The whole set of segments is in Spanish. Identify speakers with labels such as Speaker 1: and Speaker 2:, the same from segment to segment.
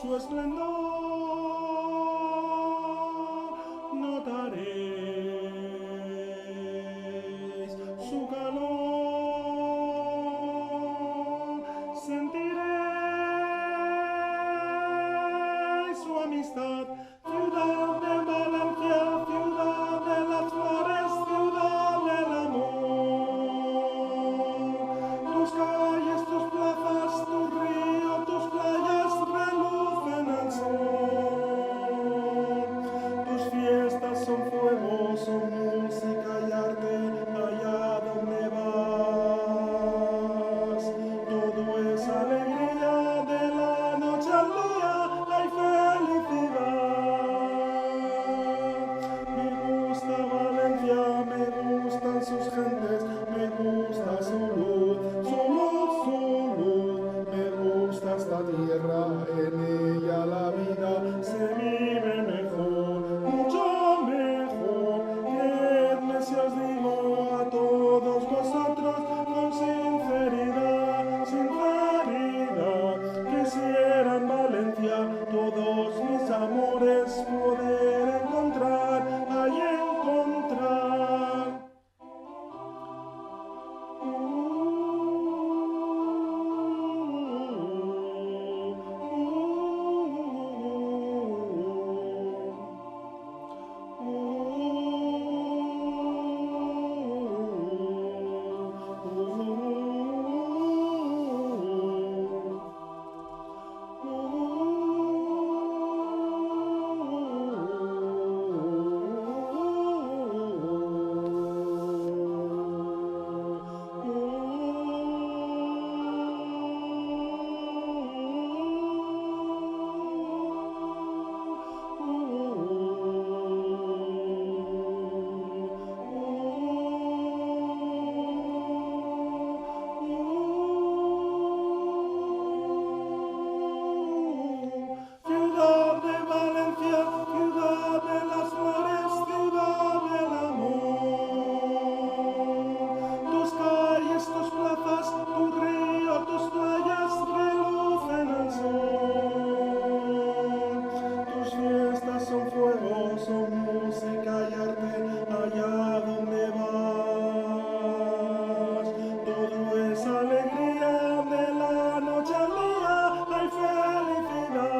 Speaker 1: su esplendor, notaréis su calor, sentiréis su amistad. Ciudad de Valencia, ciudad de las flores, ciudad del amor. Tus calles, tus plazas, tus ríos, tus playas relucen al sol. Tus fiestas son fuego, son música y arte, allá donde vas. Todo es alegría, de la noche al día hay felicidad. Me gusta Valencia, me gustan sus gentes, me gusta su luz, su luz, su luz. Me gusta esta tierra, en ella la vida se vive mejor, mucho mejor. Creedme si os digo a todos vosotros con sinceridad, sinceridad. Quisiera en Valencia todos mis amores poder encontrar, ahí encontrar. Son fuego, son música y arte, allá donde vas. Todo es alegría, de la noche al día hay felicidad.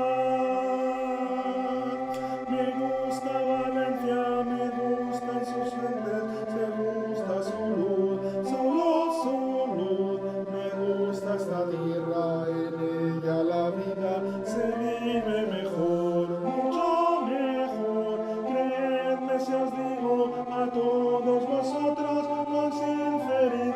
Speaker 1: Me gusta Valencia, me gustan sus gentes, me gusta su luz, su luz, su luz. Me gusta esta tierra, en ella la vida se vive mejor, mucho mejor. Creedme si os digo a todos vosotros con sinceridad.